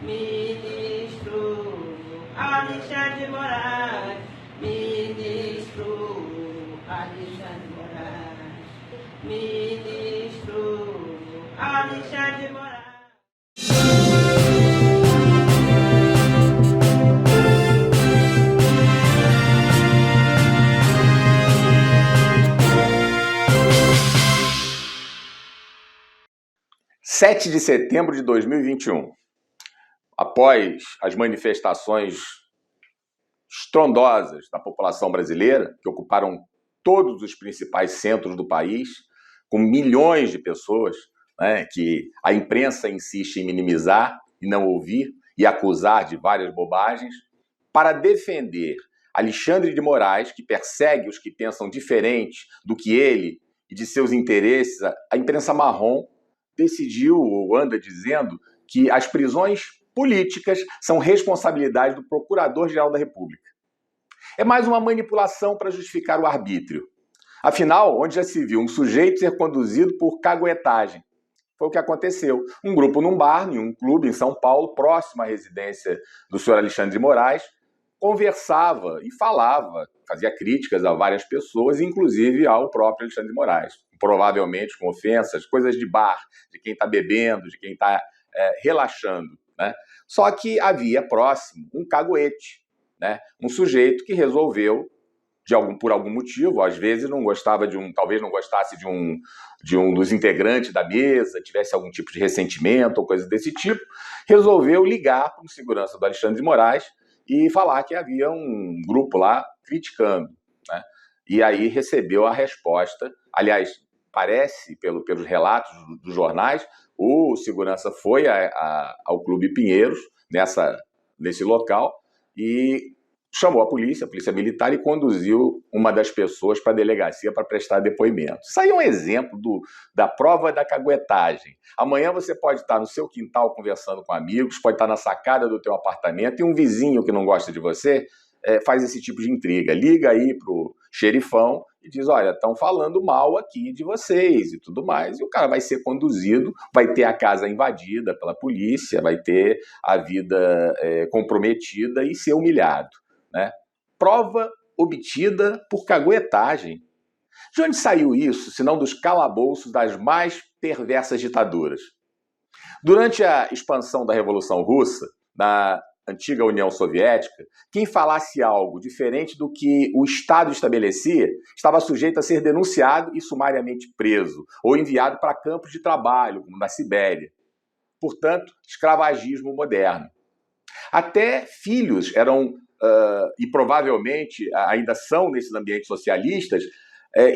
Ministro Alexandre de Moraes, Ministro Alexandre de Moraes, Ministro Alexandre de Moraes. 7 de setembro de 2021, após as manifestações estrondosas da população brasileira, que ocuparam todos os principais centros do país, com milhões de pessoas, né, que a imprensa insiste em minimizar e não ouvir e acusar de várias bobagens, para defender Alexandre de Moraes, que persegue os que pensam diferente do que ele e de seus interesses, a imprensa marrom decidiu ou anda dizendo que as prisões políticas são responsabilidade do Procurador-Geral da República. É mais uma manipulação para justificar o arbítrio. Afinal, onde já se viu um sujeito ser conduzido por caguetagem? Foi o que aconteceu. Um grupo num bar, em um clube em São Paulo, próximo à residência do senhor Alexandre de Moraes, conversava e falava, fazia críticas a várias pessoas, inclusive ao próprio Alexandre de Moraes. Provavelmente com ofensas, coisas de bar, de quem está bebendo, de quem está relaxando, né? Só que havia próximo um caguete, né? Um sujeito que resolveu, por algum motivo, às vezes não gostava talvez não gostasse de um dos integrantes da mesa, tivesse algum tipo de ressentimento ou coisa desse tipo, resolveu ligar para o segurança do Alexandre de Moraes e falar que havia um grupo lá criticando, né? E aí recebeu a resposta. Aliás, parece, pelos relatos dos jornais, o segurança foi ao Clube Pinheiros, nesse local, e chamou a polícia militar, e conduziu uma das pessoas para a delegacia para prestar depoimento. Isso aí é um exemplo da prova da caguetagem. Amanhã você pode estar no seu quintal conversando com amigos, pode estar na sacada do teu apartamento, e um vizinho que não gosta de você faz esse tipo de intriga. Liga aí pro xerifão e diz: olha, estão falando mal aqui de vocês e tudo mais. E o cara vai ser conduzido, vai ter a casa invadida pela polícia, vai ter a vida comprometida e ser humilhado, né? Prova obtida por caguetagem. De onde saiu isso, senão dos calabouços das mais perversas ditaduras? Durante a expansão da Revolução Russa, na antiga União Soviética, quem falasse algo diferente do que o Estado estabelecia estava sujeito a ser denunciado e sumariamente preso, ou enviado para campos de trabalho, como na Sibéria. Portanto, escravagismo moderno. Até filhos eram, e provavelmente ainda são nesses ambientes socialistas,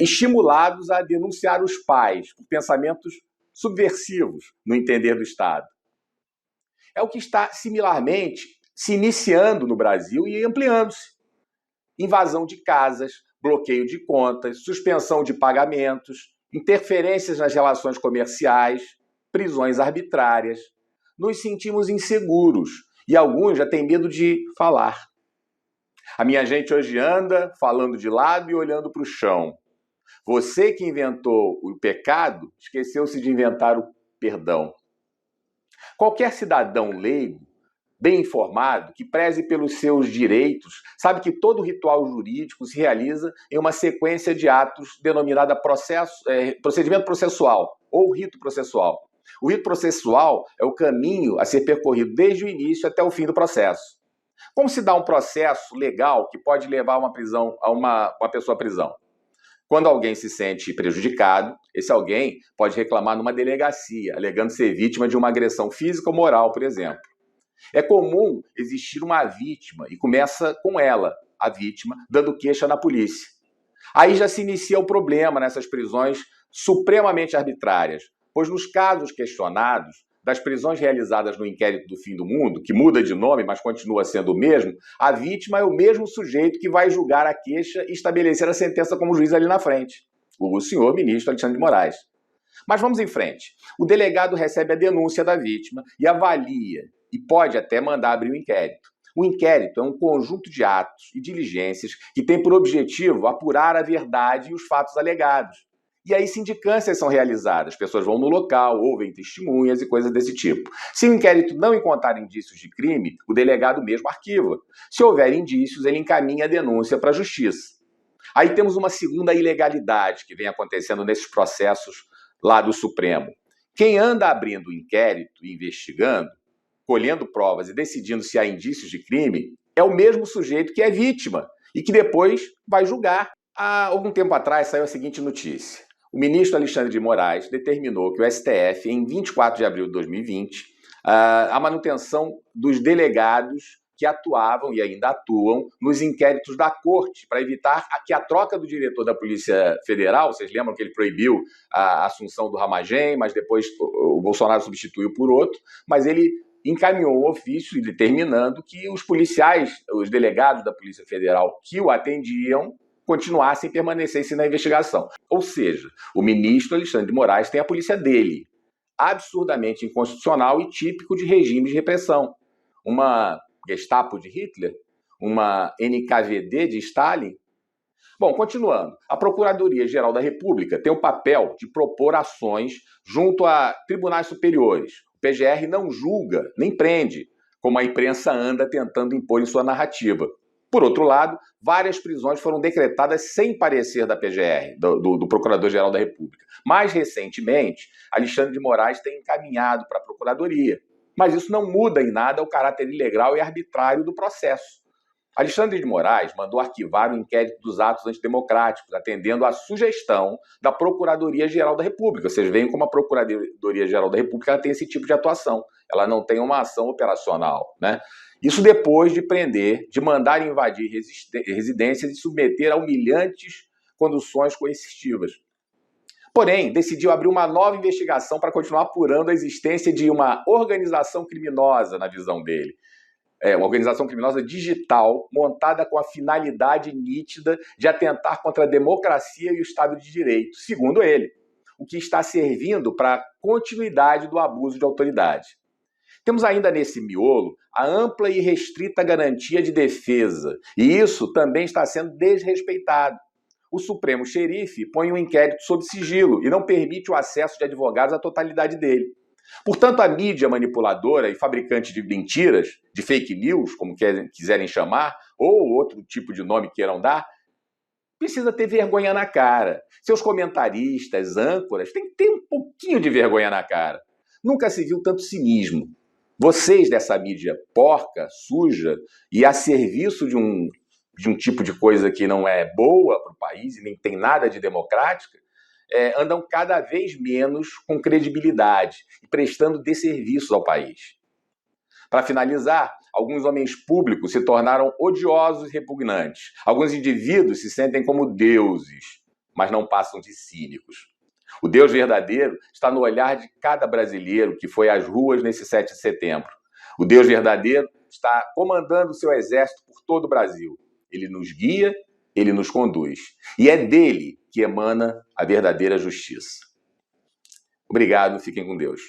estimulados a denunciar os pais por pensamentos subversivos no entender do Estado. É o que está similarmente se iniciando no Brasil e ampliando-se. Invasão de casas, bloqueio de contas, suspensão de pagamentos, interferências nas relações comerciais, prisões arbitrárias. Nos sentimos inseguros e alguns já têm medo de falar. A minha gente hoje anda falando de lado e olhando para o chão. Você que inventou o pecado, esqueceu-se de inventar o perdão. Qualquer cidadão leigo, bem informado, que preze pelos seus direitos, sabe que todo ritual jurídico se realiza em uma sequência de atos denominada procedimento processual ou rito processual. O rito processual é o caminho a ser percorrido desde o início até o fim do processo. Como se dá um processo legal que pode levar uma pessoa à prisão? Quando alguém se sente prejudicado, esse alguém pode reclamar numa delegacia, alegando ser vítima de uma agressão física ou moral, por exemplo. É comum existir uma vítima e começa com ela, a vítima, dando queixa na polícia. Aí já se inicia o problema nessas prisões supremamente arbitrárias, pois nos casos questionados, das prisões realizadas no Inquérito do Fim do Mundo, que muda de nome, mas continua sendo o mesmo, a vítima é o mesmo sujeito que vai julgar a queixa e estabelecer a sentença como juiz ali na frente, o senhor ministro Alexandre de Moraes. Mas vamos em frente. O delegado recebe a denúncia da vítima e avalia, e pode até mandar abrir o inquérito. O inquérito é um conjunto de atos e diligências que tem por objetivo apurar a verdade e os fatos alegados. E aí sindicâncias são realizadas, pessoas vão no local, ouvem testemunhas e coisas desse tipo. Se o inquérito não encontrar indícios de crime, o delegado mesmo arquiva. Se houver indícios, ele encaminha a denúncia para a justiça. Aí temos uma segunda ilegalidade que vem acontecendo nesses processos lá do Supremo. Quem anda abrindo o inquérito, investigando, colhendo provas e decidindo se há indícios de crime, é o mesmo sujeito que é vítima e que depois vai julgar. Há algum tempo atrás saiu a seguinte notícia. O ministro Alexandre de Moraes determinou que o STF, em 24 de abril de 2020, a manutenção dos delegados que atuavam e ainda atuam nos inquéritos da Corte, para evitar que a troca do diretor da Polícia Federal, vocês lembram que ele proibiu a assunção do Ramagem, mas depois o Bolsonaro substituiu por outro, mas ele encaminhou um ofício determinando que os policiais, os delegados da Polícia Federal que o atendiam, continuassem e permanecessem na investigação. Ou seja, o ministro Alexandre de Moraes tem a polícia dele, absurdamente inconstitucional e típico de regime de repressão. Uma Gestapo de Hitler? Uma NKVD de Stalin? Bom, continuando. A Procuradoria-Geral da República tem o papel de propor ações junto a tribunais superiores. O PGR não julga, nem prende, como a imprensa anda tentando impor em sua narrativa. Por outro lado, várias prisões foram decretadas sem parecer da PGR, do Procurador-Geral da República. Mais recentemente, Alexandre de Moraes tem encaminhado para a Procuradoria. Mas isso não muda em nada o caráter ilegal e arbitrário do processo. Alexandre de Moraes mandou arquivar o inquérito dos atos antidemocráticos, atendendo à sugestão da Procuradoria-Geral da República. Vocês veem como a Procuradoria-Geral da República ela tem esse tipo de atuação. Ela não tem uma ação operacional, né? Isso depois de prender, de mandar invadir residências e submeter a humilhantes conduções coercitivas. Porém, decidiu abrir uma nova investigação para continuar apurando a existência de uma organização criminosa, na visão dele. Uma organização criminosa digital montada com a finalidade nítida de atentar contra a democracia e o Estado de Direito, segundo ele, o que está servindo para a continuidade do abuso de autoridade. Temos ainda nesse miolo a ampla e restrita garantia de defesa, e isso também está sendo desrespeitado. O Supremo Xerife põe um inquérito sob sigilo e não permite o acesso de advogados à totalidade dele. Portanto, a mídia manipuladora e fabricante de mentiras, de fake news, como quiserem chamar, ou outro tipo de nome queiram dar, precisa ter vergonha na cara. Seus comentaristas, âncoras, têm que ter um pouquinho de vergonha na cara. Nunca se viu tanto cinismo. Vocês dessa mídia porca, suja e a serviço de um tipo de coisa que não é boa para o país e nem tem nada de democrática, andam cada vez menos com credibilidade e prestando desserviços ao país. Para finalizar, alguns homens públicos se tornaram odiosos e repugnantes. Alguns indivíduos se sentem como deuses, mas não passam de cínicos. O Deus verdadeiro está no olhar de cada brasileiro que foi às ruas nesse 7 de setembro. O Deus verdadeiro está comandando seu exército por todo o Brasil. Ele nos guia, ele nos conduz. E é dele que emana a verdadeira justiça. Obrigado, fiquem com Deus.